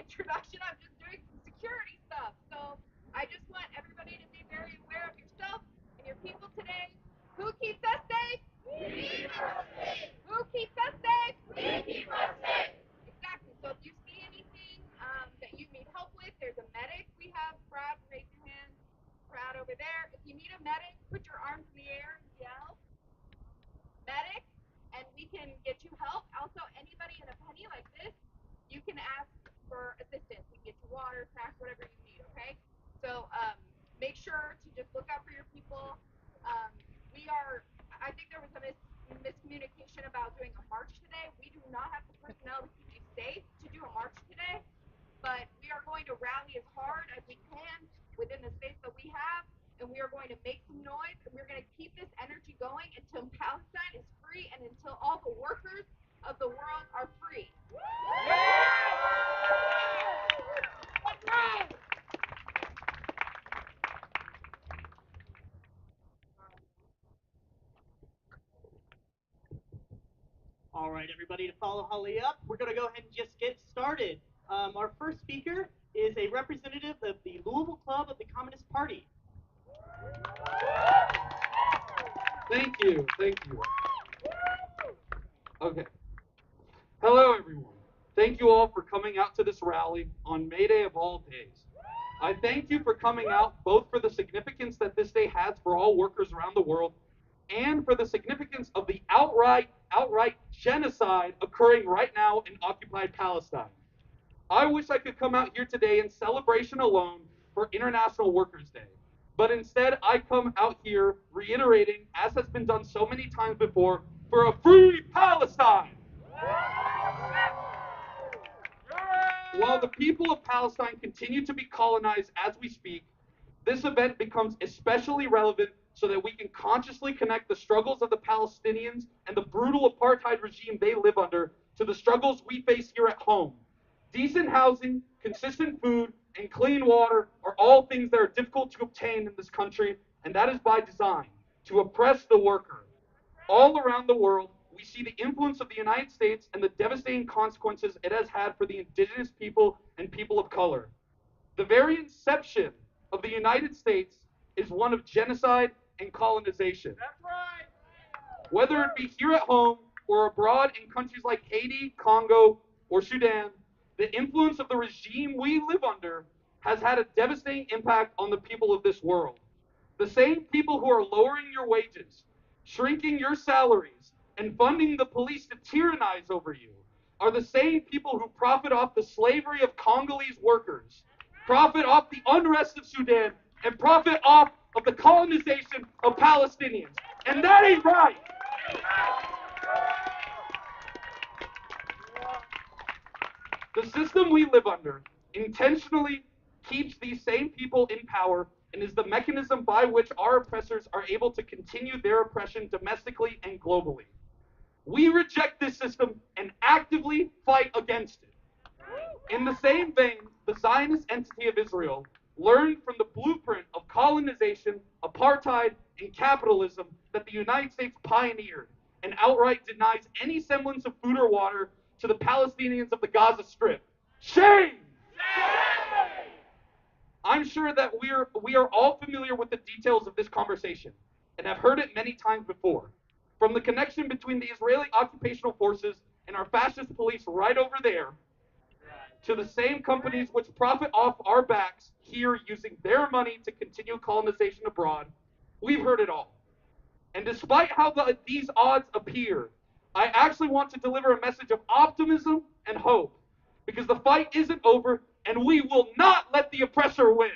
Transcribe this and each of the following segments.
introduction. I'm just doing some security stuff. So I just want everybody to be very aware of yourself and your people today. Who keeps us safe? We keep us safe. Who keeps us safe? We keep us safe. Exactly. So if you see anything that you need help with, there's a medic. We have Brad. Raise your hand. Brad over there. If you need a medic, put your arms in the air and yell, medic, and we can get you help. Also, anybody in a penny like this, you can ask for assistance. We can get you water, snacks, whatever you need, okay? So make sure to just look out for your people. I think there was a miscommunication about doing a march today. We do not have the personnel to keep you safe to do a march today, but we are going to rally as hard as we can within the space that we have, and we are going to make some noise, and we're going to keep this energy going until Palestine is free and until all the workers of the world are free. All right, everybody, to follow Holly up, we're going to go ahead and just get started. Our first speaker is a representative of the Louisville Club of the Communist Party. Thank you. Okay. Hello, everyone. Thank you all for coming out to this rally on May Day of all days. I thank you for coming out both for the significance that this day has for all workers around the world and for the significance of the outright genocide occurring right now in occupied Palestine. I wish I could come out here today in celebration alone for International Workers' Day. But instead, I come out here reiterating, as has been done so many times before, for a free Palestine. While the people of Palestine continue to be colonized as we speak, this event becomes especially relevant so that we can consciously connect the struggles of the Palestinians and the brutal apartheid regime they live under to the struggles we face here at home. Decent housing, consistent food, and clean water are all things that are difficult to obtain in this country, and that is by design, to oppress the worker. All around the world, we see the influence of the United States and the devastating consequences it has had for the indigenous people and people of color. The very inception of the United States is one of genocide and colonization. That's right. Whether it be here at home or abroad in countries like Haiti, Congo, or Sudan, the influence of the regime we live under has had a devastating impact on the people of this world. The same people who are lowering your wages, shrinking your salaries, and funding the police to tyrannize over you are the same people who profit off the slavery of Congolese workers, profit off the unrest of Sudan, and profit off of the colonization of Palestinians. And that ain't right. The system we live under intentionally keeps these same people in power and is the mechanism by which our oppressors are able to continue their oppression domestically and globally. We reject this system and actively fight against it. In the same vein, the Zionist entity of Israel learned from the blueprint of colonization, apartheid, and capitalism that the United States pioneered and outright denies any semblance of food or water to the Palestinians of the Gaza Strip. Shame! I'm sure that we are all familiar with the details of this conversation and have heard it many times before. From the connection between the Israeli occupational forces and our fascist police right over there, to the same companies which profit off our backs here using their money to continue colonization abroad, we've heard it all. And despite how these odds appear, I actually want to deliver a message of optimism and hope, because the fight isn't over and we will not let the oppressor win.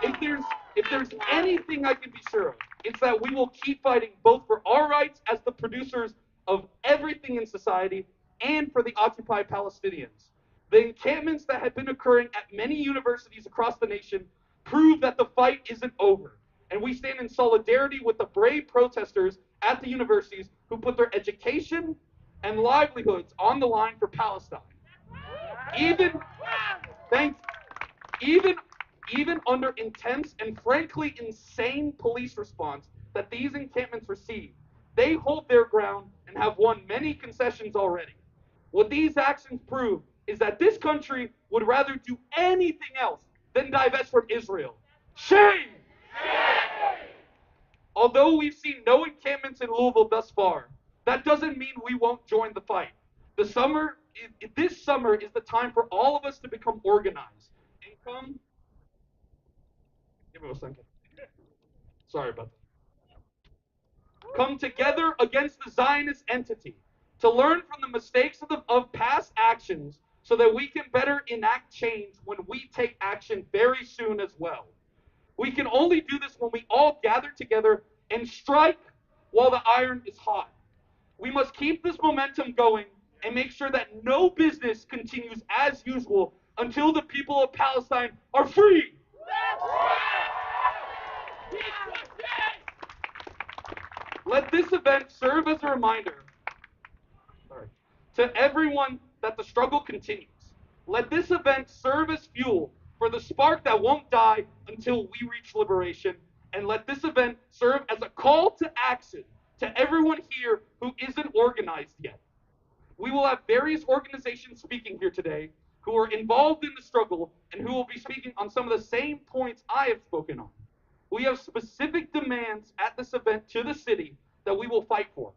If there's anything I can be sure of, it's that we will keep fighting both for our rights as the producers of everything in society and for the occupied Palestinians. The encampments that have been occurring at many universities across the nation prove that the fight isn't over, and we stand in solidarity with the brave protesters at the universities who put their education and livelihoods on the line for Palestine. Even under intense and frankly insane police response that these encampments receive, they hold their ground and have won many concessions already. What these actions prove is that this country would rather do anything else than divest from Israel. Shame! Although we've seen no encampments in Louisville thus far, that doesn't mean we won't join the fight. This summer is the time for all of us to become organized and come. Give me a second. Sorry about that. Come together against the Zionist entity to learn from the mistakes of past actions so that we can better enact change when we take action very soon as well. We can only do this when we all gather together and strike while the iron is hot. We must keep this momentum going and make sure that no business continues as usual until the people of Palestine are free. Let this event serve as a reminder to everyone that the struggle continues. Let this event serve as fuel for the spark that won't die until we reach liberation. And let this event serve as a call to action to everyone here who isn't organized yet. We will have various organizations speaking here today who are involved in the struggle and who will be speaking on some of the same points I have spoken on. We have specific demands at this event to the city that we will fight for.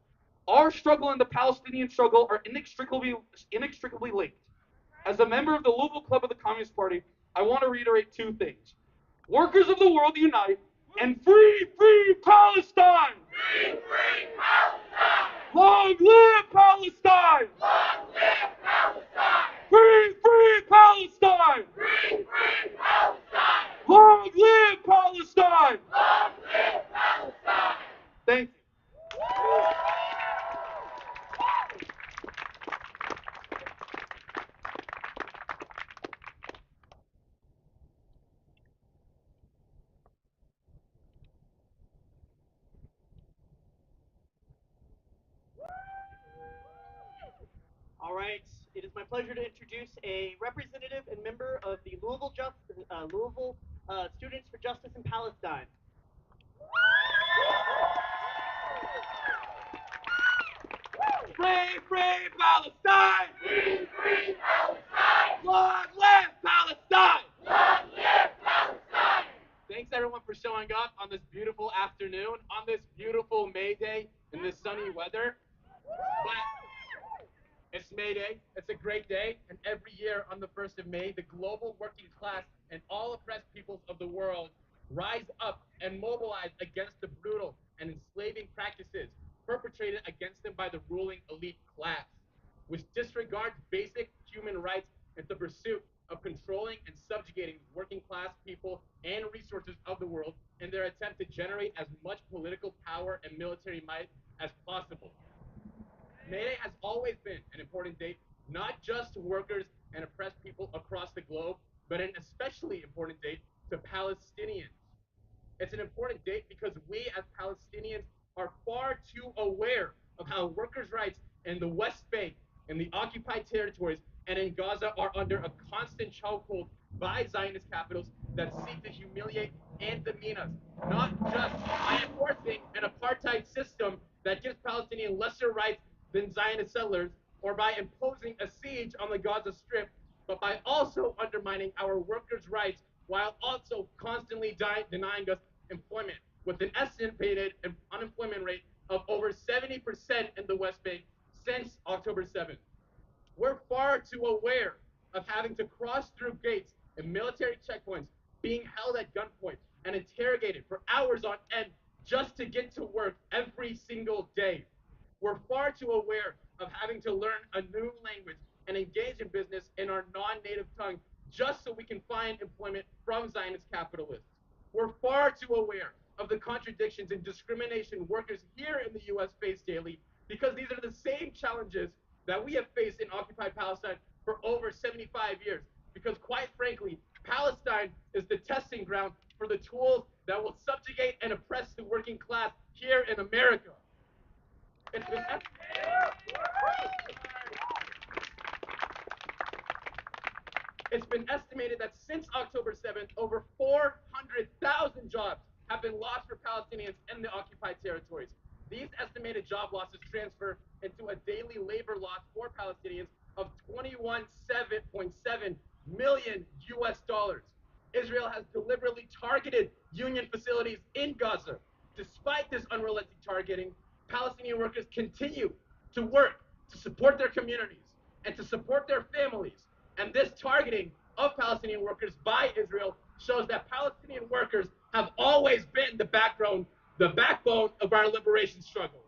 Our struggle and the Palestinian struggle are inextricably linked. As a member of the Louisville Club of the Communist Party, I want to reiterate two things. Workers of the world unite, and free, free Palestine! Free, free Palestine! Long live Palestine! Long live Palestine! Free, free Palestine! Free, free Palestine! Long live Palestine! Long live Palestine! Thank you. All right, it is my pleasure to introduce a representative and member of the Louisville Students for Justice in Palestine. Free, free Palestine! Free, free Palestine! Long live Palestine! Long live Palestine! Thanks everyone for showing up on this beautiful afternoon, on this beautiful May Day in this sunny weather. But it's May Day, it's a great day, and every year on the 1st of May, the global working class and all oppressed peoples of the world rise up and mobilize against the brutal and enslaving practices perpetrated against them by the ruling elite class, which disregards basic human rights in the pursuit of controlling and subjugating working class people and resources of the world in their attempt to generate as much political power and military might as possible. May Day has always been an important date, not just to workers and oppressed people across the globe, but an especially important date to Palestinians. It's an important date because we as Palestinians are far too aware of how workers' rights in the West Bank, in the occupied territories, and in Gaza are under a constant chokehold by Zionist capitals that seek to humiliate and demean us, not just by enforcing an apartheid system that gives Palestinians lesser rights than Zionist settlers, or by imposing a siege on the Gaza Strip, but by also undermining our workers' rights while also constantly denying us employment, with an estimated unemployment rate of over 70% in the West Bank since October 7th. We're far too aware of having to cross through gates and military checkpoints, being held at gunpoint and interrogated for hours on end just to get to work every single day. We're far too aware of having to learn a new language and engage in business in our non-native tongue just so we can find employment from Zionist capitalists. We're far too aware of the contradictions and discrimination workers here in the US face daily because these are the same challenges that we have faced in occupied Palestine for over 75 years. Because quite frankly, Palestine is the testing ground for the tools that will subjugate and oppress the working class here in America. It's been It's been estimated that since October 7th, over 400,000 jobs have been lost for Palestinians in the occupied territories. These estimated job losses transfer into a daily labor loss for Palestinians of 21.7 million US dollars. Israel has deliberately targeted union facilities in Gaza. Despite this unrelenting targeting, Palestinian workers continue to work to support their communities and to support their families. And this targeting of Palestinian workers by Israel shows that Palestinian workers have always been the backbone of our liberation struggle.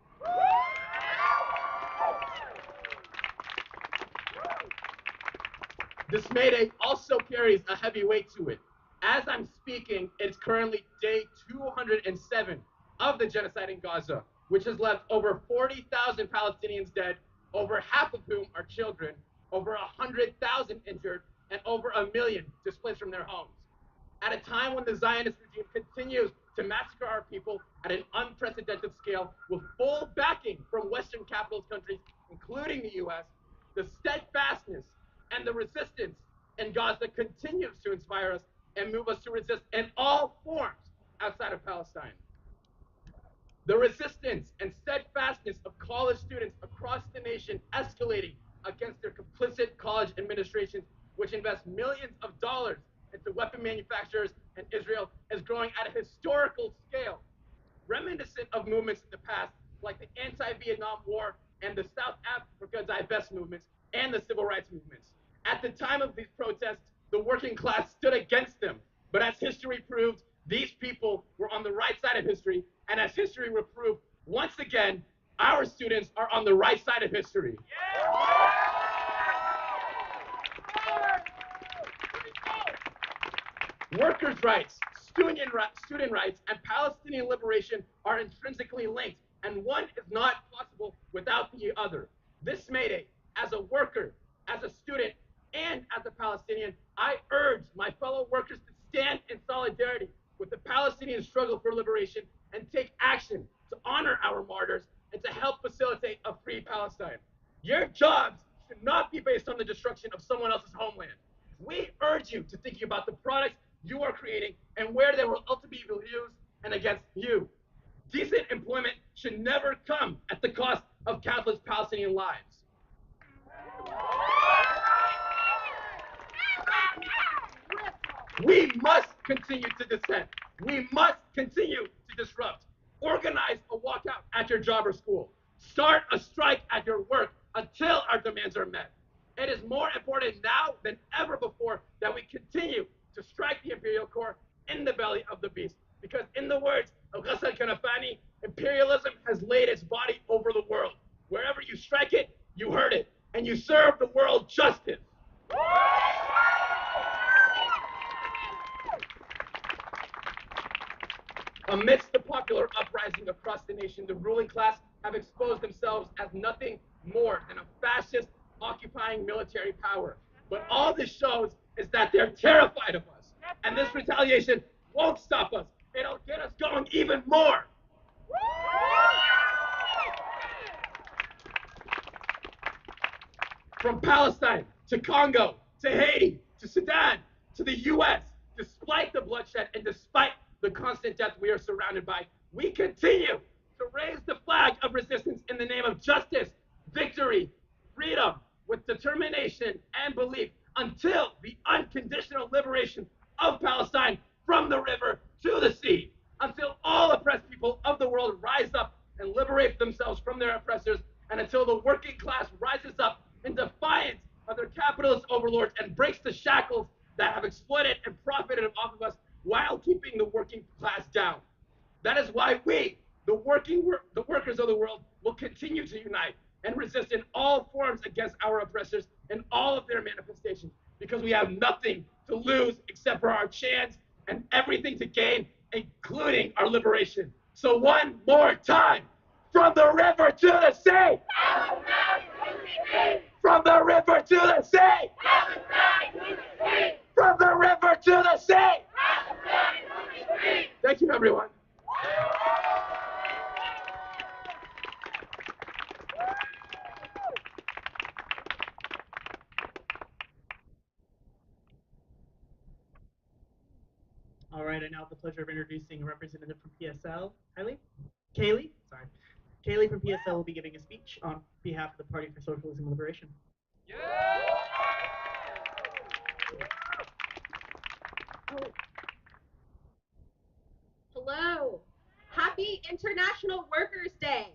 This Mayday also carries a heavy weight to it. As I'm speaking, it's currently day 207 of the genocide in Gaza, which has left over 40,000 Palestinians dead, over half of whom are children, over 100,000 injured, and over 1 million displaced from their homes. At a time when the Zionist regime continues to massacre our people at an unprecedented scale with full backing from Western capitalist countries, including the US, the steadfastness and the resistance in Gaza continues to inspire us and move us to resist in all forms outside of Palestine. The resistance and steadfastness of college students across the nation escalating against their complicit college administrations, which invest millions of dollars into weapon manufacturers in Israel, is growing at a historical scale, reminiscent of movements in the past, like the anti-Vietnam War and the South Africa divest movements and the civil rights movements. At the time of these protests, the working class stood against them. But as history proved, these people were on the right side of history. And as history will prove, once again, our students are on the right side of history. Workers' rights, student rights, and Palestinian liberation are intrinsically linked, and one is not possible without the other. This Mayday, as a worker, as a student, and as a Palestinian, I urge my fellow workers to stand in solidarity with the Palestinian struggle for liberation and take action to honor our martyrs and to help facilitate a free Palestine. Your jobs should not be based on the destruction of someone else's homeland. We urge you to think about the products you are creating and where they will ultimately be used and against you. Decent employment should never come at the cost of countless Palestinian lives. We must continue to dissent. We must continue to disrupt. Organize a walkout at your job or school. Start a strike at your work until our demands are met. It is more important now than ever before that we continue to strike the imperial core in the belly of the beast. Because in the words of Ghassan Kanafani, Imperialism has laid its body over the world. Wherever you strike it, you hurt it, and you serve the world justice. Amidst the popular uprising across the nation, the ruling class have exposed themselves as nothing more than a fascist occupying military power. But all this shows is that they're terrified of us. And this retaliation won't stop us. It'll get us going even more. From Palestine to Congo to Haiti to Sudan to the US, despite the bloodshed and despite the constant death we are surrounded by, we continue to raise the flag of resistance in the name of justice, victory, freedom, with determination and belief until the unconditional liberation of Palestine from the river to the sea, until all oppressed people of the world rise up and liberate themselves from their oppressors, and until the working class rises up in defiance of their capitalist overlords and breaks the shackles that have exploited and profited off of us while keeping the working class down. That is why we, the workers of the world, will continue to unite and resist in all forms against our oppressors in all of their manifestations, because we have nothing to lose except for our chance and everything to gain, including our liberation. So one more time, from the river to the sea! From the river to the sea! From the river to the sea! Thank you, everyone. All right, I now have the pleasure of introducing a representative from PSL, Kaylee from PSL will be giving a speech on behalf of the Party for Socialism and Liberation. Hello. Happy International Workers' Day.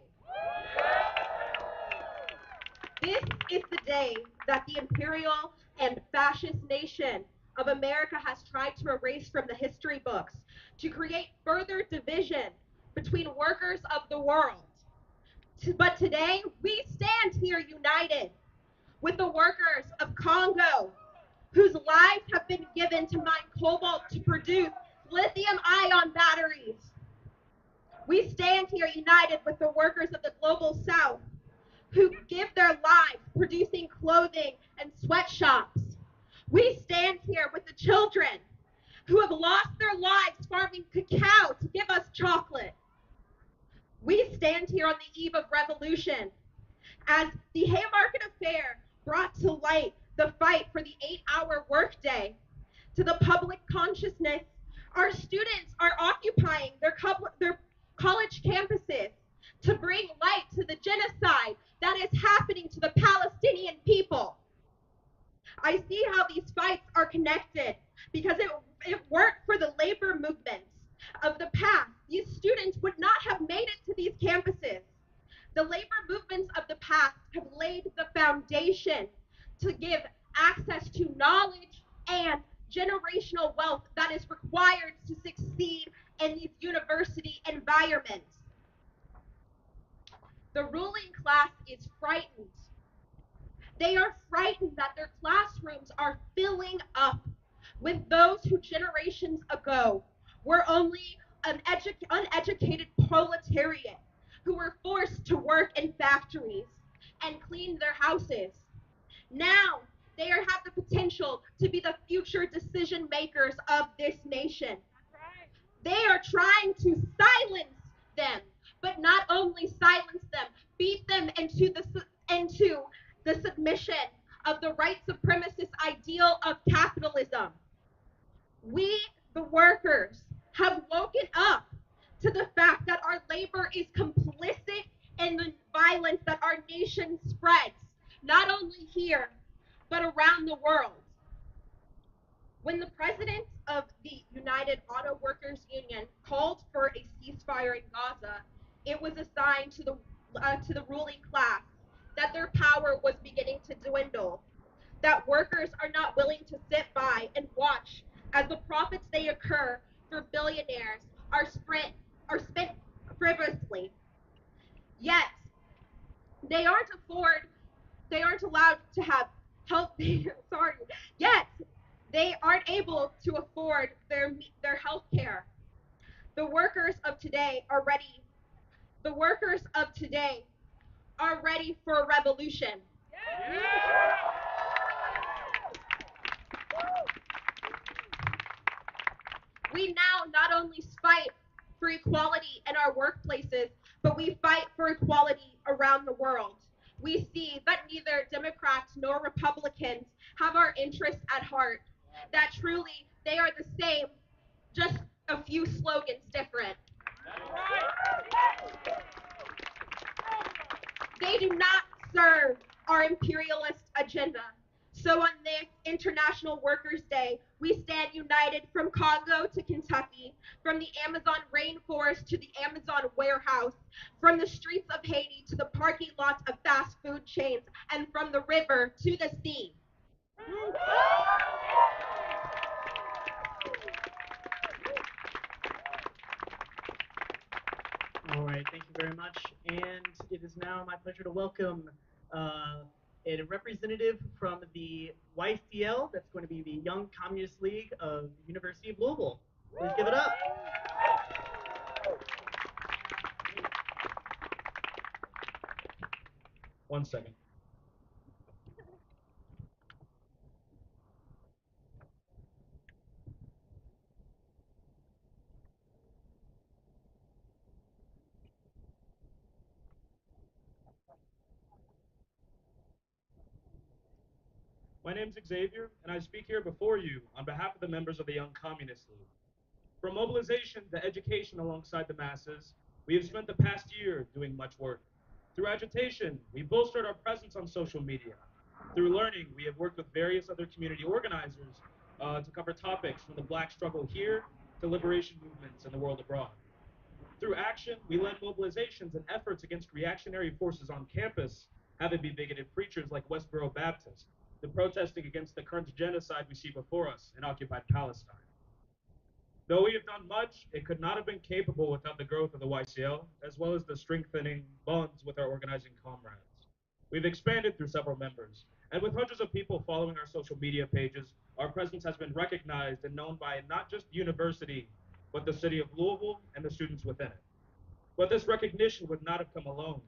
This is the day that the imperial and fascist nation of America has tried to erase from the history books to create further division between workers of the world. But today, we stand here united with the workers of Congo, whose lives have been given to mine cobalt to produce lithium-ion batteries. We stand here united with the workers of the Global South, who give their lives producing clothing and sweatshops. We stand here with the children who have lost their lives farming cacao to give us chocolate. We stand here on the eve of revolution as the Haymarket Affair brought to light the fight for the 8-hour workday to the public consciousness. Our students are occupying their college campuses to bring light to the genocide that is happening to the Palestinian people. I see how these fights are connected because if it weren't for the labor movements of the past, these students would not have made it to these campuses. The labor movements of the past have laid the foundation to give access to knowledge and generational wealth that is required to succeed in these university environments. The ruling class is frightened. They are frightened that their classrooms are filling up with those who generations ago were only an uneducated proletariat who were forced to work in factories and clean their houses. Now, they have the potential to be the future decision makers of this nation. They are trying to silence them, but not only silence them, beat them into the submission of the white supremacist ideal of capitalism. We, the workers, have woken up to the fact that our labor is complicit in the violence that our nation spreads, not only here, but around the world. When the president of the United Auto Workers Union called for a ceasefire in Gaza, it was a sign to the ruling class that their power was beginning to dwindle, that workers are not willing to sit by and watch as the profits they occur for billionaires are spent frivolously. Yet they aren't allowed to have health sorry. Yet they aren't able to afford their health care. The workers of today are ready. The workers of today are ready for a revolution. We now not only fight for equality in our workplaces, but we fight for equality around the world. We see that neither Democrats nor Republicans have our interests at heart, that truly they are the same, just a few slogans different. They do not serve our imperialist agenda. So on this International Workers' Day, we stand united from Congo to Kentucky, from the Amazon rainforest to the Amazon warehouse, from the streets of Haiti to the parking lots of fast food chains, and from the river to the sea. All right, thank you very much. And it is now my pleasure to welcome a representative from the YCL, that's going to be the Young Communist League of the University of Louisville. Please give it up. One second. My name's Xavier, and I speak here before you on behalf of the members of the Young Communist League. From mobilization to education alongside the masses, we have spent the past year doing much work. Through agitation, we bolstered our presence on social media. Through learning, we have worked with various other community organizers to cover topics from the Black struggle here to liberation movements in the world abroad. Through action, we led mobilizations and efforts against reactionary forces on campus, have it be bigoted preachers like Westboro Baptist, to protesting against the current genocide we see before us in occupied Palestine. Though we have done much, it could not have been capable without the growth of the YCL, as well as the strengthening bonds with our organizing comrades. We've expanded through several members, and with hundreds of people following our social media pages, our presence has been recognized and known by not just the university, but the city of Louisville and the students within it. But this recognition would not have come alone.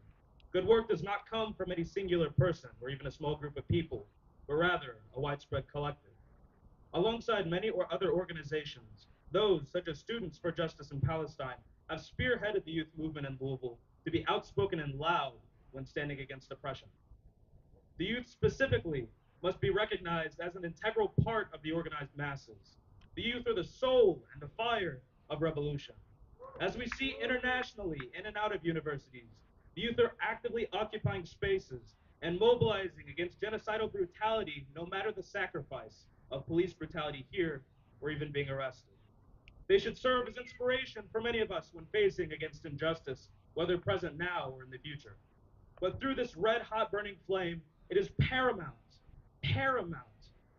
Good work does not come from any singular person or even a small group of people, but rather a widespread collective. Alongside many or other organizations, those such as Students for Justice in Palestine have spearheaded the youth movement in Louisville to be outspoken and loud when standing against oppression. The youth specifically must be recognized as an integral part of the organized masses. The youth are the soul and the fire of revolution. As we see internationally in and out of universities, the youth are actively occupying spaces and mobilizing against genocidal brutality, no matter the sacrifice of police brutality here or even being arrested. They should serve as inspiration for many of us when facing against injustice, whether present now or in the future. But through this red hot burning flame, it is paramount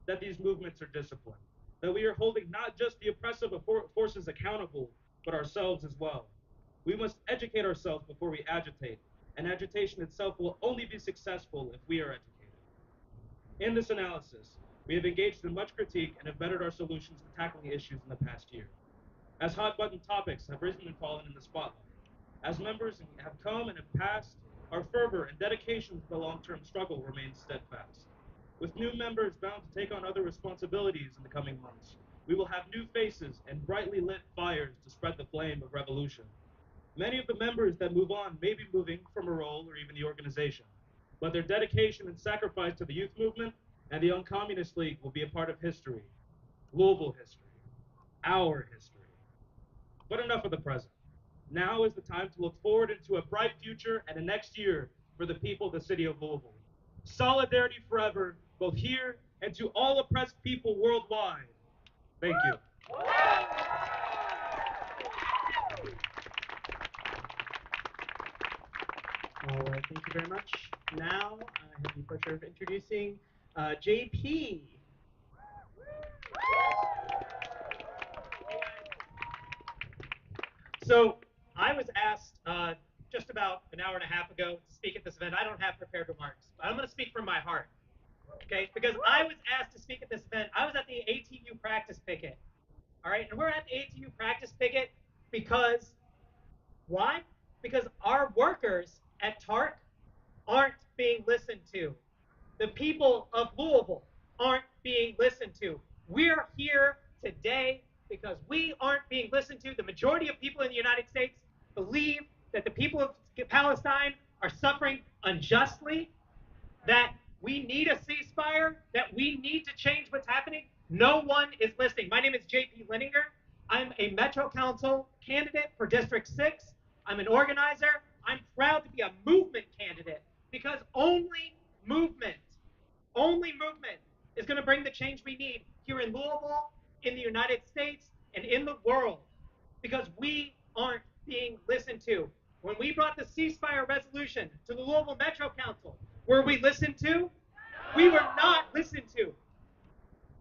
that these movements are disciplined, that we are holding not just the oppressive forces accountable, but ourselves as well. We must educate ourselves before we agitate, and agitation itself will only be successful if we are educated. In this analysis, we have engaged in much critique and have bettered our solutions to tackling issues in the past year. As hot button topics have risen and fallen in the spotlight, as members have come and have passed, our fervor and dedication to the long-term struggle remains steadfast. With new members bound to take on other responsibilities in the coming months, we will have new faces and brightly lit fires to spread the flame of revolution. Many of the members that move on may be moving from a role or even the organization, but their dedication and sacrifice to the youth movement and the Young Communist League will be a part of history, Louisville history, our history. But enough of the present. Now is the time to look forward into a bright future and a next year for the people of the city of Louisville. Solidarity forever, both here and to all oppressed people worldwide. Thank you. All right, thank you very much. Now I have the pleasure of introducing JP. So I was asked just about an hour and a half ago to speak at this event, I don't have prepared remarks, but I'm going to speak from my heart, okay? Because I was asked to speak at this event. I was at the ATU practice picket, all right? And we're at the ATU practice picket because, why? Because our workers at TARC aren't being listened to. The people of Louisville aren't being listened to. We're here today because we aren't being listened to. The majority of people in the United States believe that the people of Palestine are suffering unjustly, that we need a ceasefire, that we need to change what's happening. No one is listening. My name is JP Linninger. I'm a Metro Council candidate for District 6. I'm an organizer. I'm proud to be a movement candidate because only movement is going to bring the change we need here in Louisville, in the United States, and in the world, because we aren't being listened to. When we brought the ceasefire resolution to the Louisville Metro Council, were we listened to? We were not listened to.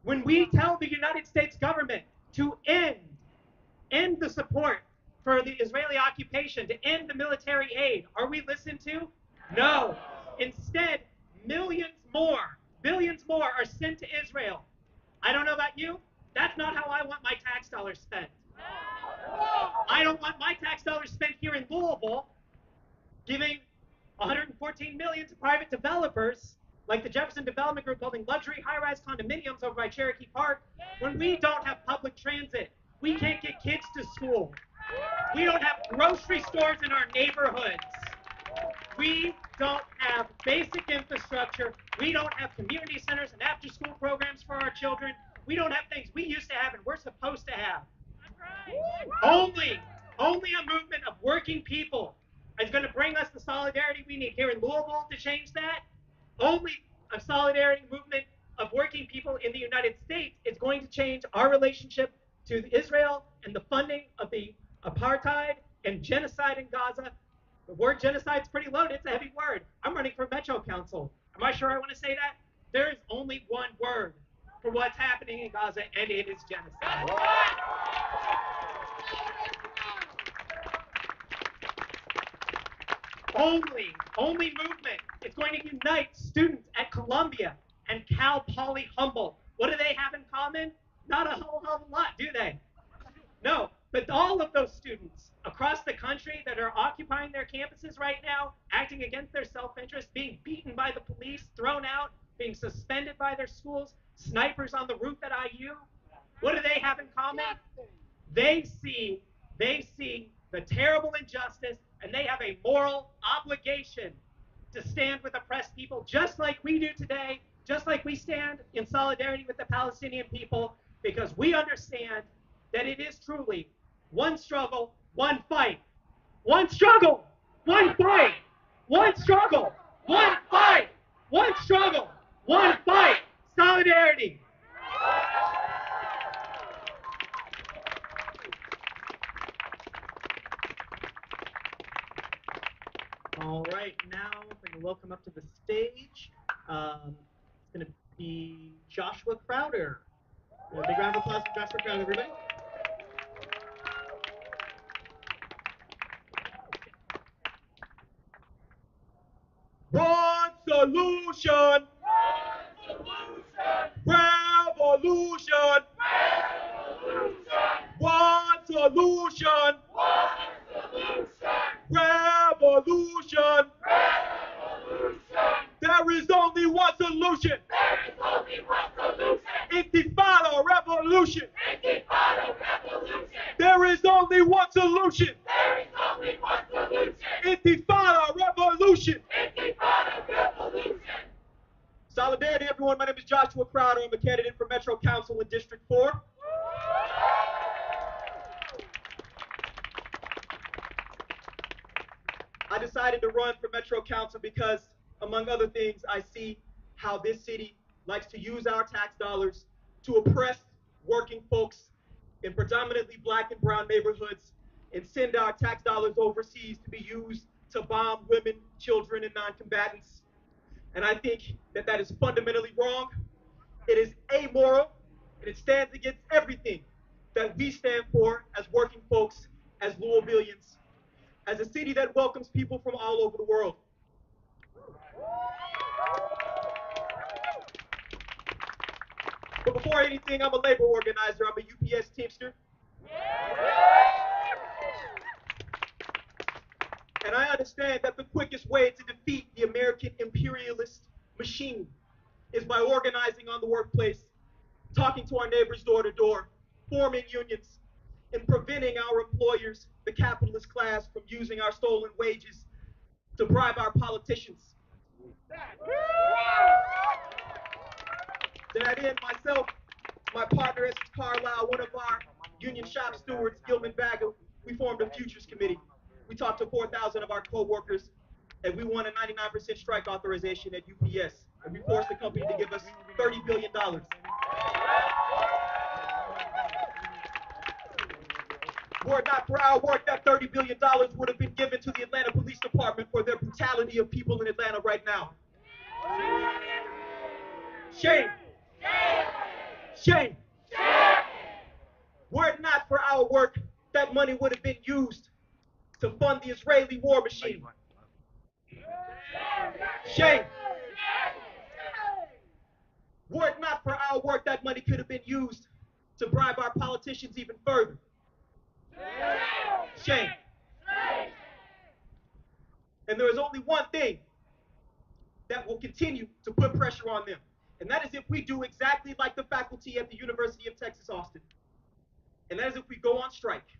When we tell the United States government to end the support for the Israeli occupation, to end the military aid, are we listened to? No. Instead, billions more are sent to Israel. I don't know about you. That's not how I want my tax dollars spent. I don't want my tax dollars spent here in Louisville giving $114 million to private developers like the Jefferson Development Group building luxury high-rise condominiums over by Cherokee Park when we don't have public transit. We can't get kids to school. We don't have grocery stores in our neighborhoods. We don't have basic infrastructure. We don't have community centers and after-school programs for our children. We don't have things we used to have and we're supposed to have. Only a movement of working people is going to bring us the solidarity we need here in Louisville to change that. Only a solidarity movement of working people in the United States is going to change our relationship to Israel and the funding of the apartheid and genocide in Gaza. The word genocide is pretty loaded. It's a heavy word. I'm running for Metro Council. Am I sure I want to say that? There is only one word for what's happening in Gaza, and it is genocide. Only movement is going to unite students at Columbia and Cal Poly Humboldt. What do they have in common? Not a whole hell of a lot, do they? No, but all of those students across the country that are occupying their campuses right now, acting against their self-interest, being beaten by the police, thrown out, being suspended by their schools, snipers on the roof at IU, what do they have in common? They see the terrible injustice, and they have a moral obligation to stand with oppressed people, just like we do today, just like we stand in solidarity with the Palestinian people, because we understand that it is truly one struggle, one fight. One struggle, one fight. One struggle, one fight. One struggle, one fight. Solidarity. All right, now I'm going to welcome up to the stage. It's going to be Joshua Crowder. A big round of applause for Joshua Crowder, everybody. One solution. Revolution. One solution. Revolution. There is only one solution. Intifada revolution. There is only one solution. Intifada revolution. Solidarity, everyone. My name is Joshua Crowder. I'm a candidate for Metro Council in District 4. I decided to run for Metro Council because, among other things, I see how this city likes to use our tax dollars to oppress working folks in predominantly black and brown neighborhoods and send our tax dollars overseas to be used to bomb women, children, and non-combatants. And I think that that is fundamentally wrong. It is amoral, and it stands against everything that we stand for as working folks, as Louisvillians. as a city that welcomes people from all over the world. But before anything, I'm a labor organizer. I'm a UPS Teamster. And I understand that the quickest way to defeat the American imperialist machine is by organizing on the workplace, talking to our neighbors door to door, forming unions, and preventing our employers, the capitalist class, from using our stolen wages to bribe our politicians. To that end, myself, my partner, Essex Carlisle, one of our union shop stewards, Gilman Bagel, we formed a futures committee. We talked to 4,000 of our co-workers, and we won a 99% strike authorization at UPS. And we forced the company to give us $30 billion. Were it not for our work, that $30 billion would have been given to the Atlanta Police Department for their brutality of people in Atlanta right now. Shame. Shame. Were it not for our work, that money would have been used to fund the Israeli war machine. Shame. Were it not for our work, that money could have been used to bribe our politicians even further. Shame. And there is only one thing that will continue to put pressure on them, and that is if we do exactly like the faculty at the University of Texas, Austin. And that is if we go on strike.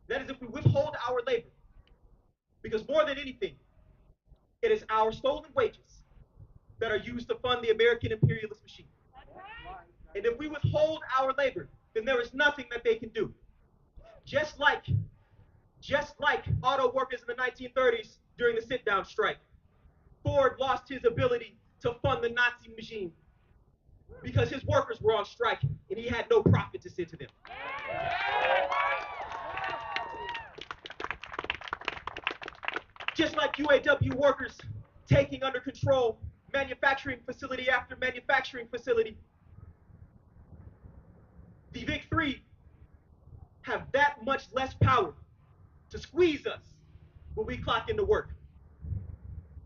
That is if we withhold our labor. Because more than anything, it is our stolen wages that are used to fund the American imperialist machine. And if we withhold our labor, then there is nothing that they can do. Just like auto workers in the 1930s during the sit-down strike, Ford lost his ability to fund the Nazi regime because his workers were on strike and he had no profit to send to them. Just like UAW workers taking under control manufacturing facility after manufacturing facility, the Big Three have that much less power to squeeze us when we clock into work.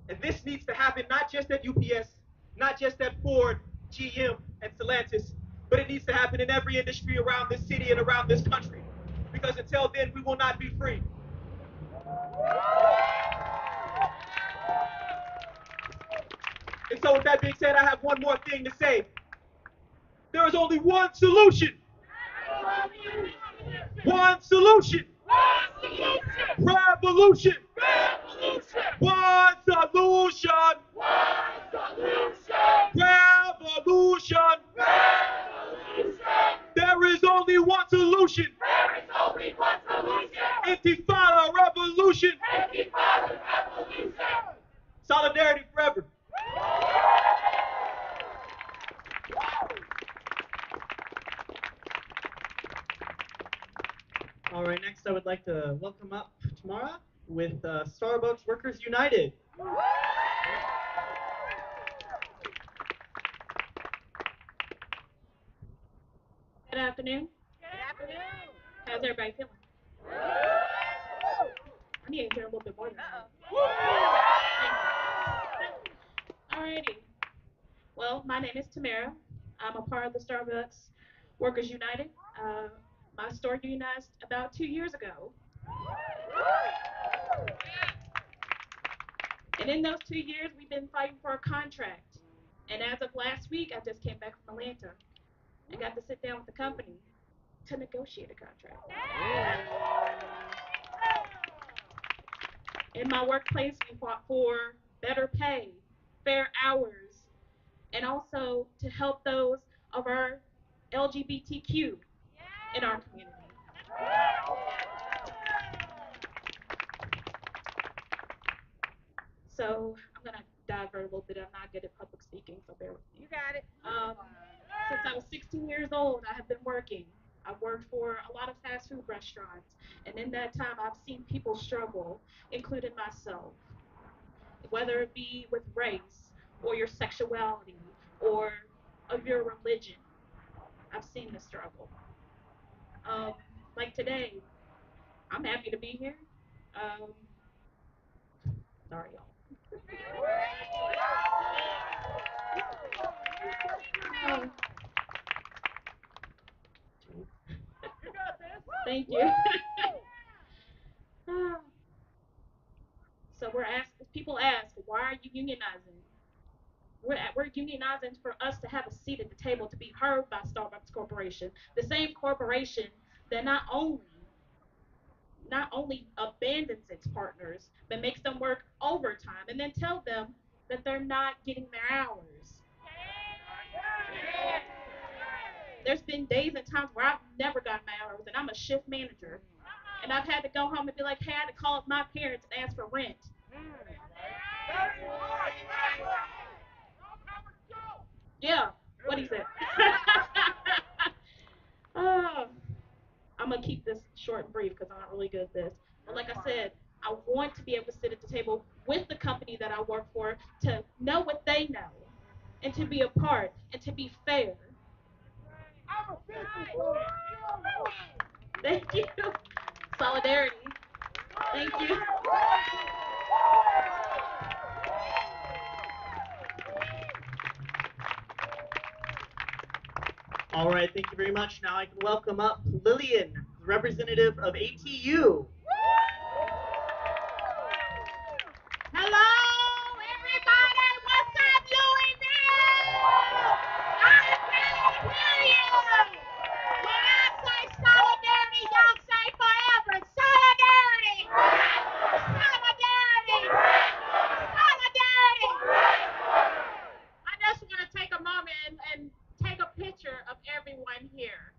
And this needs to happen not just at UPS, not just at Ford, GM, and Stellantis, but it needs to happen in every industry around this city and around this country. Because until then, we will not be free. And so with that being said, I have one more thing to say. There is only one solution. One solution. Revolution. One solution. Revolution. There is only one solution. Intifada revolution. Solidarity forever. All right, next I would like to welcome up Tamara with Starbucks Workers United. Good afternoon. How's everybody feeling? I need to hear a little bit more than that. Alrighty. Well, my name is Tamara. I'm a part of the Starbucks Workers United. My store unionized about 2 years ago. And in those 2 years, we've been fighting for a contract. And as of last week, I just came back from Atlanta and got to sit down with the company to negotiate a contract. In my workplace, we fought for better pay, fair hours, and also to help those of our LGBTQ in our community. So I'm gonna divert a little bit. I'm not good at public speaking, so bear with me. You got it. Since I was 16 years old, I have been working. I've worked for a lot of fast food restaurants, and in that time, I've seen people struggle, including myself, whether it be with race or your sexuality or of your religion. I've seen the struggle. Like today, I'm happy to be here. Um, sorry, y'all. Um, thank you. So people ask, why are you unionizing? We're unionizing for us to have a seat at the table to be heard by Starbucks Corporation, the same corporation that not only abandons its partners, but makes them work overtime and then tell them that they're not getting their hours. There's been days and times where I've never gotten my hours, and I'm a shift manager, and I've had to go home and be like, hey, I had to call up my parents and ask for rent. Yeah, what he said. uh, I'm gonna keep this short and brief because I'm not really good at this. But like I said, I want to be able to sit at the table with the company that I work for to know what they know, and to be a part and to be fair. Thank you. Solidarity. Thank you. All right, thank you very much. Now I can welcome up Lillian, representative of ATU. Hello, everybody. What's up, Louisville? I can't hear you. When I say solidarity, y'all say forever. Solidarity. Solidarity. Solidarity. I just want to take a moment and take a picture of everyone here.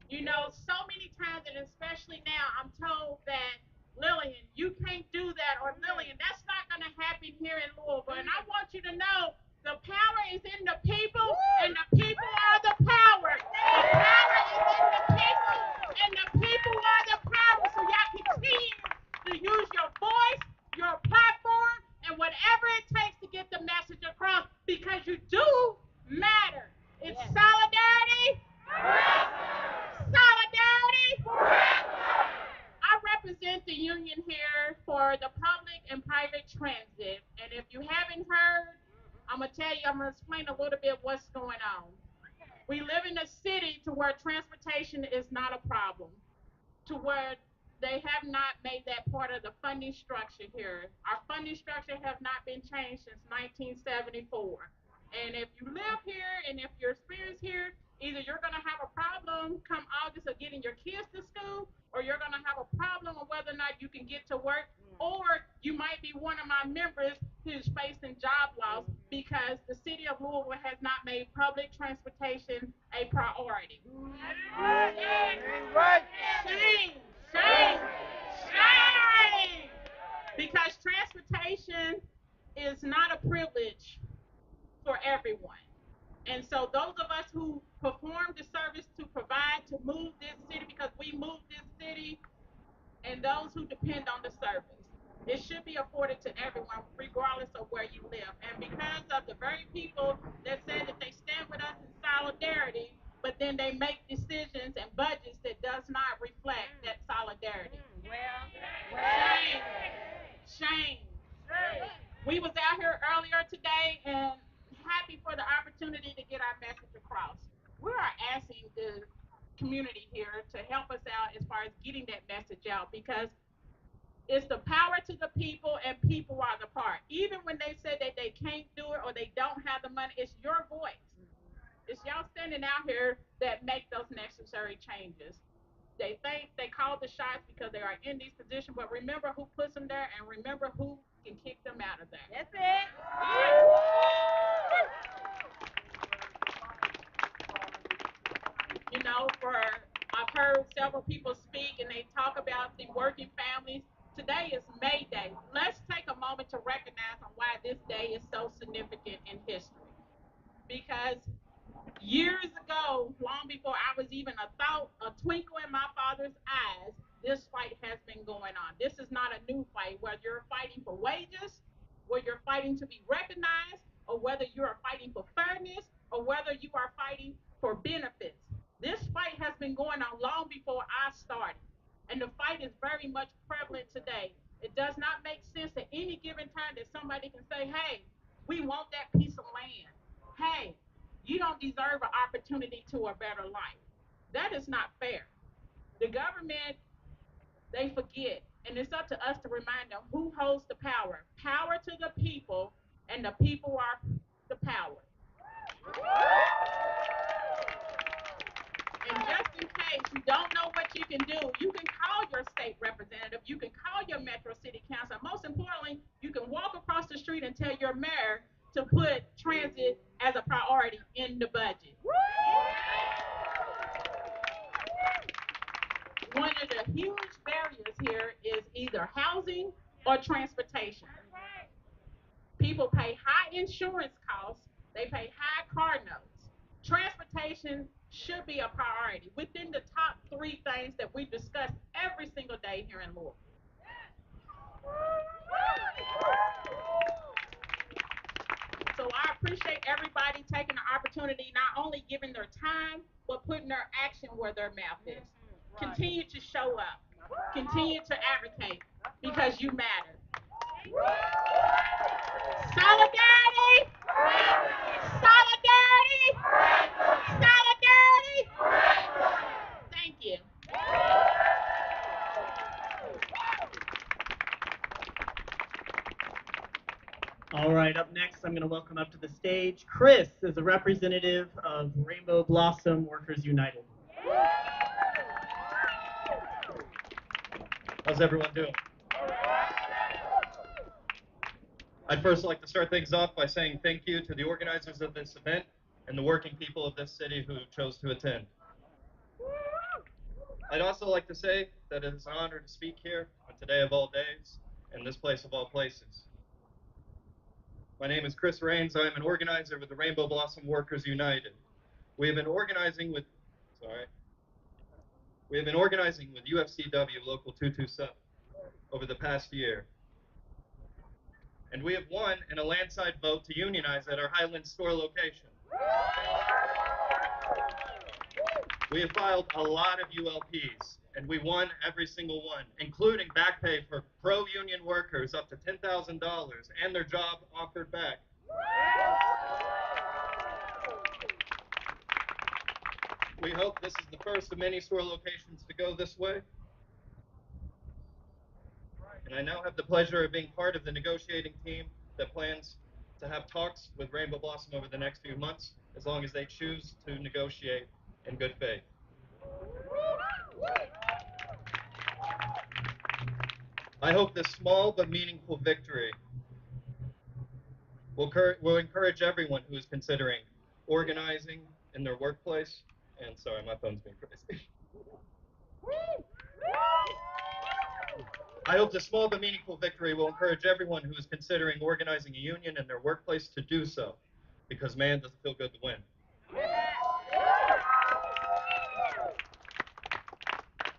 You know, so many times, and especially now, I'm told that Lillian, you can't do that, or Lillian, that's not going to happen here in Louisville. And I want you to know the power is in the people, and the people are the power. The power is in the people, and the people are the power. So y'all continue to use your voice, your platform, and whatever it takes to get the message across, because you do matter. It's solidarity. Solidarity. I represent the union here for the public and private transit. And if you haven't heard, I'm going to tell you, I'm going to explain a little bit what's going on. We live in a city to where transportation is not a problem, to where they have not made that part of the funding structure here. Our funding structure has not been changed since 1974. And if you live here and if you're experienced here, either you're going to have a problem come August of getting your kids to school, or you're going to have a problem on whether or not you can get to work, or you might be one of my members who's facing job loss because the city of Louisville has not made public transportation a priority. Shame, shame, shame. Because transportation is not a privilege for everyone. And so those of us who perform the service to provide to move this city, because we move this city, and those who depend on the service, it should be afforded to everyone, regardless of where you live. And because of the very people that said that they stand with us in solidarity, but then they make decisions and budgets that does not reflect that solidarity. Shame. Shame. We was out here earlier today and happy for the opportunity to get our message across. We are asking the community here to help us out as far as getting that message out, because it's the power to the people, and people are the part. Even when they say that they can't do it or they don't have the money, it's your voice. It's y'all standing out here that make those necessary changes. They think they call the shots because they are in these positions, but remember who puts them there, and remember who can kick them out of there. That's it. You know, I've heard several people speak and they talk about the working families. Today is May Day. Let's take a moment to recognize on why this day is so significant in history. Because years ago, long before I was even a thought, a twinkle in my father's eyes, this fight has been going on. This is not a new fight, whether you're fighting for wages, whether you're fighting to be recognized, or whether you are fighting for fairness, or whether you are fighting for benefits. This fight has been going on long before I started. And the fight is very much prevalent today. It does not make sense at any given time that somebody can say, hey, we want that piece of land. Hey, you don't deserve an opportunity to a better life. That is not fair. The government, they forget, and it's up to us to remind them who holds the power. Power to the people, and the people are the power. And just in case you don't know what you can do, you can call your state representative, you can call your Metro City Council. Most importantly, you can walk across the street and tell your mayor to put transit as a priority in the budget. One of the huge barriers here is either housing or transportation. People pay high insurance costs, they pay high car notes. Transportation should be a priority within the top three things that we discuss every single day here in Louisville. So I appreciate everybody taking the opportunity, not only giving their time, but putting their action where their mouth is. Continue to show up. Continue to advocate because you matter. Solidarity! Solidarity! Solidarity! Thank you. All right, up next, I'm going to welcome up to the stage Chris as a representative of Rainbow Blossom Workers United. How's everyone doing? I'd first like to start things off by saying thank you to the organizers of this event and the working people of this city who chose to attend. I'd also like to say that it is an honor to speak here on today of all days and this place of all places. My name is Chris Rains. I am an organizer with the Rainbow Blossom Workers United. We have been organizing with UFCW Local 227 over the past year. And we have won in a landslide vote to unionize at our Highland store location. We have filed a lot of ULPs, and we won every single one, including back pay for pro-union workers up to $10,000 and their job offered back. We hope this is the first of many store locations to go this way. And I now have the pleasure of being part of the negotiating team that plans to have talks with Rainbow Blossom over the next few months, as long as they choose to negotiate in good faith. I hope this small but meaningful victory will encourage everyone who is considering organizing in their workplace. And sorry, my phone's being crazy. I hope this small but meaningful victory will encourage everyone who is considering organizing a union in their workplace to do so, because man, does it feel good to win.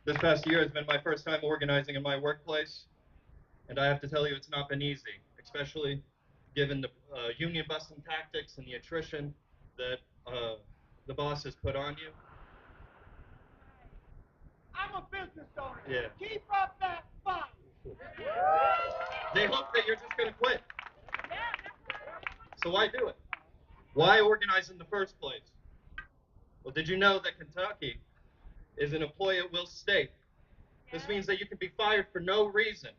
This past year has been my first time organizing in my workplace, and I have to tell you it's not been easy, especially given the union busting tactics and the attrition that the boss has put on you. I'm a business owner. Yeah. Keep up that fight. They hope that you're just going to quit. So why do it? Why organize in the first place? Well, did you know that Kentucky is an employee at will state? This means that you can be fired for no reason.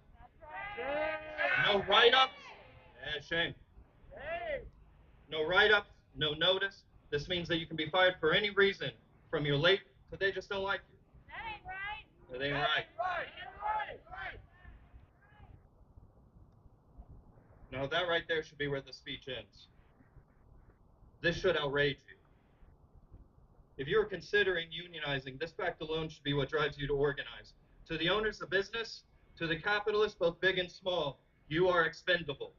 No write-ups. Shame. No write-ups, no notice. This means that you can be fired for any reason, from you're late to they just don't like you. That ain't right. That ain't right. Now that right there should be where the speech ends. This should outrage you. If you're considering unionizing, this fact alone should be what drives you to organize. To the owners of business, to the capitalists, both big and small, you are expendable.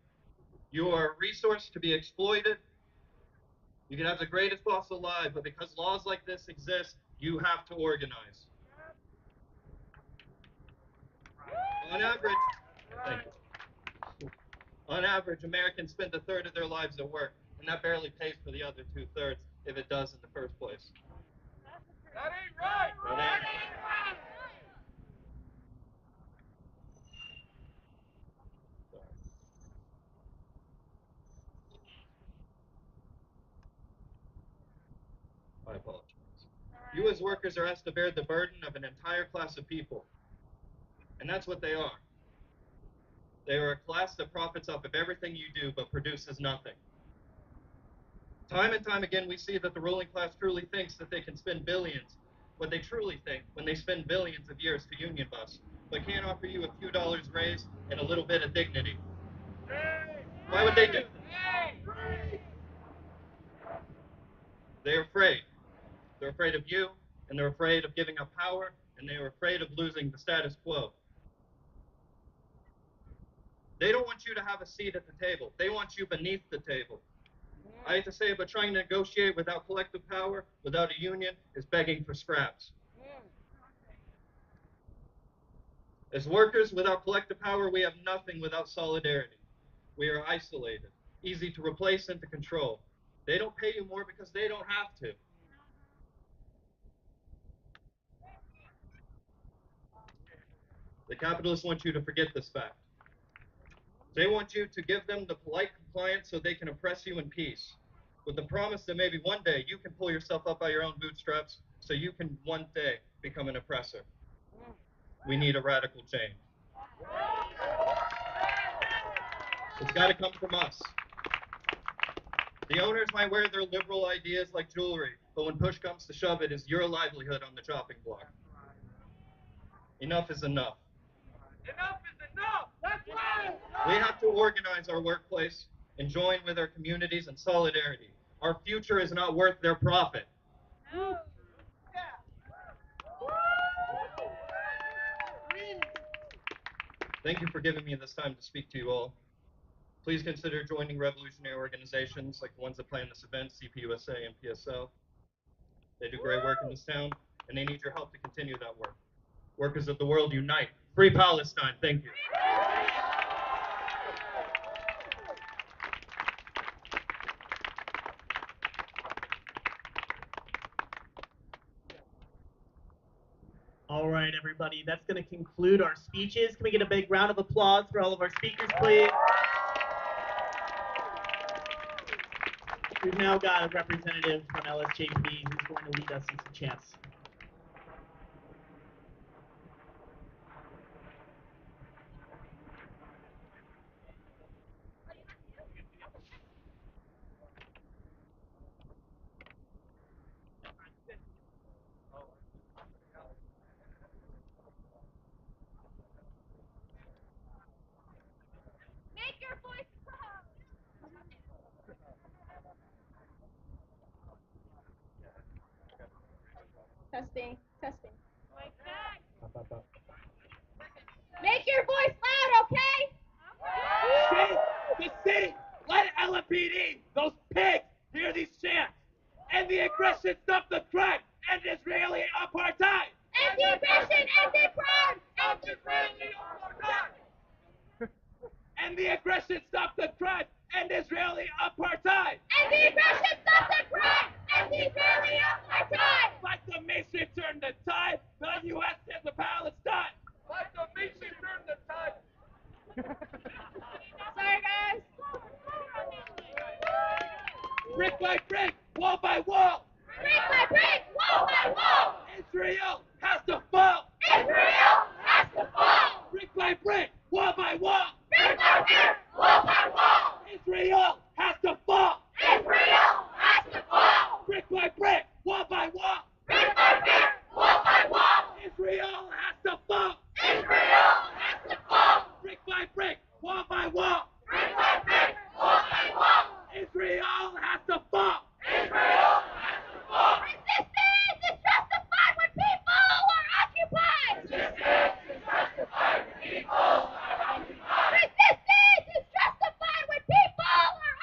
You are a resource to be exploited. You can have the greatest boss alive, but because laws like this exist, you have to organize. On average, thank you. On average, Americans spend a third of their lives at work, and that barely pays for the other 2/3 if it does in the first place. That ain't right. That ain't right. I apologize. You as workers are asked to bear the burden of an entire class of people. And that's what they are. They are a class that profits off of everything you do but produces nothing. Time and time again, we see that the ruling class truly thinks that they can spend billions, what they truly think when they spend billions of years to union bust, but can't offer you a few dollars raise and a little bit of dignity. Why would they do this? They're afraid. They're afraid of you, and they're afraid of giving up power, and they are afraid of losing the status quo. They don't want you to have a seat at the table. They want you beneath the table. I hate to say it, but trying to negotiate without collective power, without a union, is begging for scraps. As workers, without collective power, we have nothing without solidarity. We are isolated, easy to replace and to control. They don't pay you more because they don't have to. The capitalists want you to forget this fact. They want you to give them the polite compliance so they can oppress you in peace, with the promise that maybe one day you can pull yourself up by your own bootstraps so you can one day become an oppressor. We need a radical change. It's got to come from us. The owners might wear their liberal ideas like jewelry, but when push comes to shove, it is your livelihood on the chopping block. Enough is enough. Enough is enough. That's right. We have to organize our workplace and join with our communities in solidarity. Our future is not worth their profit. Thank you for giving me this time to speak to you all. Please consider joining revolutionary organizations like the ones that plan this event, CPUSA and PSL. They do great work in this town, and they need your help to continue that work. Workers of the world, unite. Free Palestine. Thank you. All right, everybody, that's going to conclude our speeches. Can we get a big round of applause for all of our speakers, please? We've now got a representative from LSJP who's going to lead us in some chants. Make your voice loud. Testing, testing. Like that. Make your voice loud, okay? Shake the city. Let LMPD, those pigs, hear these chants. End the aggression, stop the crime. End Israeli apartheid. End the aggression, end the crime. Stop Israeli apartheid. End the aggression, stop the crime. End Israeli apartheid. End the aggression, stop the crime. End the Israeli apartheid. Like the Mason turned the tide, the U.S. is the Palestine. Like the Mason turned the tide. Sorry, guys. Brick by brick, wall by wall. Brick by brick, wall by wall. Israel has to fall. Israel has to fall. Brick by brick, wall by wall. Brick by brick, wall by wall. Israel has to fall. Israel has to fall. Brick by brick, wall by wall. Brick by brick, wall by wall. Israel has to fall. Israel has to fall. Brick by brick, wall by wall. Brick by brick, wall by wall. Israel has to fall. Israel has to fall. Resistance is justified when people are occupied. Resistance is justified when people are occupied. Resistance is justified when people are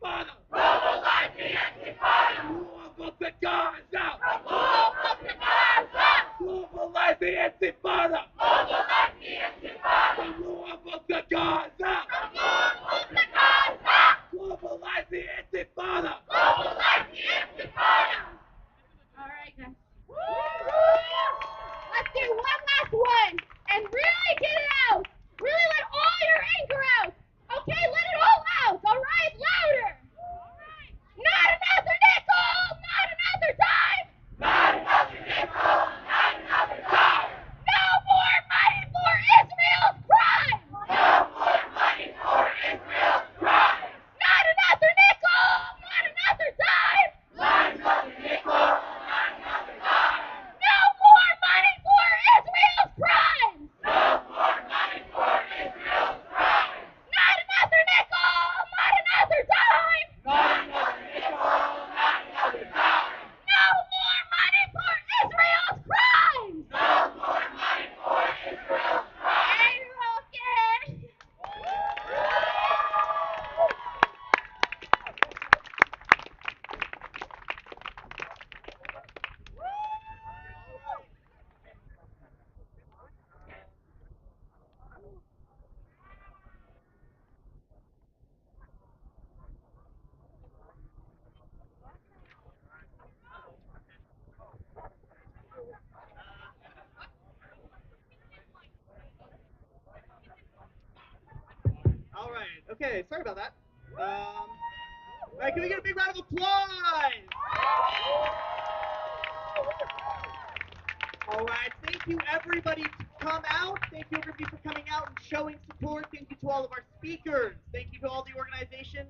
Intifada! Mobilize the Intifada! Louisville to Gaza! Louisville to Gaza! Mobilize the Intifada! Mobilize the Intifada! From Louisville to Gaza! From Louisville to Gaza! Mobilize the Intifada! Mobilize the Intifada! All right, guys. Let's do one last one and really get it out. Really let all your anger out. Okay, let it all out. All right, louder. Not another nickel. Not another dime. Not another nickel. Not another dime. No more money for Israel's crimes. No more money for Israel's crimes. Not another nickel. Not another dime. Not another nickel. Not another dime. No more money for Israel's crimes. No more money for Israel's crimes. Not another nickel. Not another dime. Not another nickel. Not another dime. No more money for Israel's crimes. No more money for Israel's crimes. Hey, Rocket. All right. Okay. Sorry about that. All right. Can we get a big round of applause? All right. Thank you, everybody, to come out. Thank you, everybody, for coming out and showing support. Thank you to all of our speakers. Thank you to all the organization.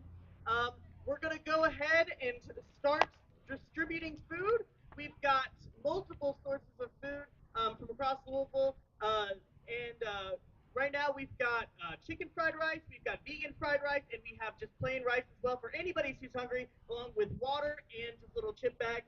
We're going to go ahead and start distributing food. We've got multiple sources of food from across Louisville. Right now we've got chicken fried rice, we've got vegan fried rice, and we have just plain rice as well for anybody who's hungry, along with water and just little chip bags.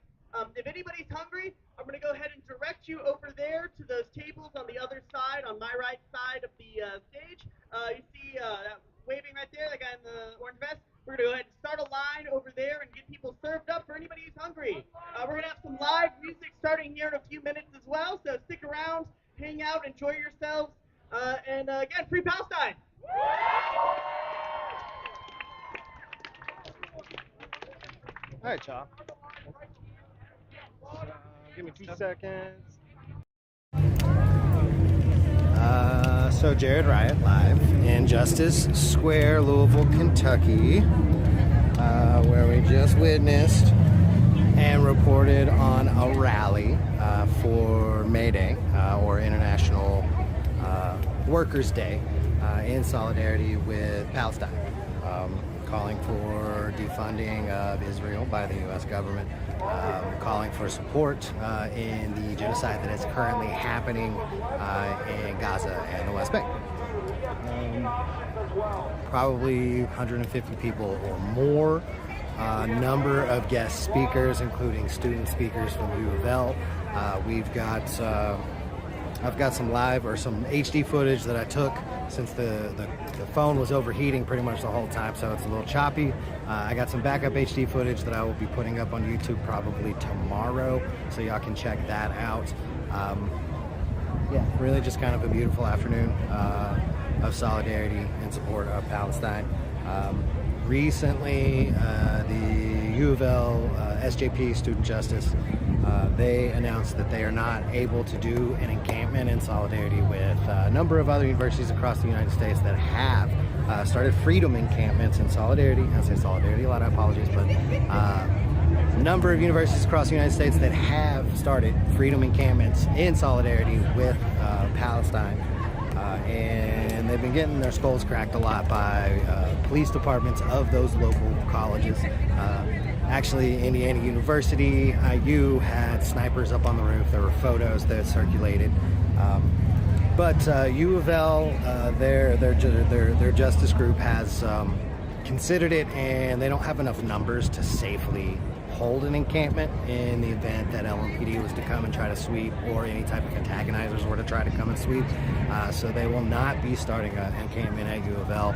If anybody's hungry, I'm going to go ahead and direct you over there to those tables on the other side, on my right side of the stage. You see that waving right there, that guy in the orange vest? We're going to go ahead and start a line over there and get people served up for anybody who's hungry. We're going to have some live music starting here in a few minutes as well, so stick around, hang out, enjoy yourselves, and again, free Palestine! All right, y'all. Give me 2 seconds. So Jared Riot live in Justice Square, Louisville, Kentucky, where we just witnessed and reported on a rally for May Day, or International Workers' Day, in solidarity with Palestine, calling for defunding of Israel by the U.S. government, calling for support in the genocide that is currently happening in Gaza and the West Bank. Probably 150 people or more. Number of guest speakers, including student speakers from U of L. I've got some live or some HD footage that I took since the phone was overheating pretty much the whole time, so it's a little choppy. I got some backup HD footage that I will be putting up on YouTube probably tomorrow, so y'all can check that out. Yeah, really just kind of a beautiful afternoon of solidarity and support of Palestine. Recently, the U of L SJP Student Justice, they announced that they are not able to do an encampment in solidarity with a number of other universities across the United States that have started freedom encampments in solidarity. I say solidarity a lot, I apologize, but a number of universities across the United States that have started freedom encampments in solidarity with Palestine. And they've been getting their skulls cracked a lot by police departments of those local colleges. Actually, Indiana University, IU, had snipers up on the roof. There were photos that circulated. But U of L, their justice group has considered it, and they don't have enough numbers to safely hold an encampment in the event that LMPD was to come and try to sweep, or any type of antagonizers were to try to come and sweep. So they will not be starting an encampment at U of L,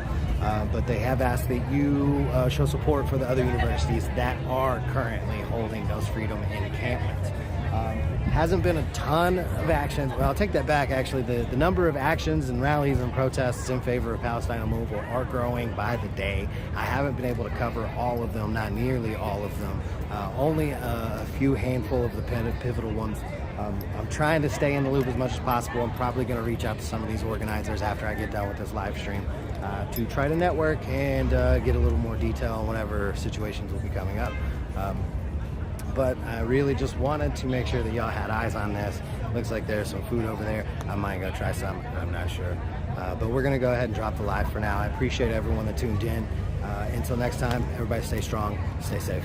but they have asked that you show support for the other universities that are currently holding those freedom encampments. Hasn't been a ton of actions. Well, I'll take that back. Actually, the number of actions and rallies and protests in favor of Palestine and Louisville are growing by the day. I haven't been able to cover all of them, not nearly all of them. Only a few handful of the pivotal ones. I'm trying to stay in the loop as much as possible. I'm probably going to reach out to some of these organizers after I get done with this live stream to try to network and get a little more detail on whatever situations will be coming up. But I really just wanted to make sure that y'all had eyes on this. Looks like there's some food over there. I might go try some, I'm not sure. But we're gonna go ahead and drop the live for now. I appreciate everyone that tuned in. Until next time, everybody stay strong, stay safe.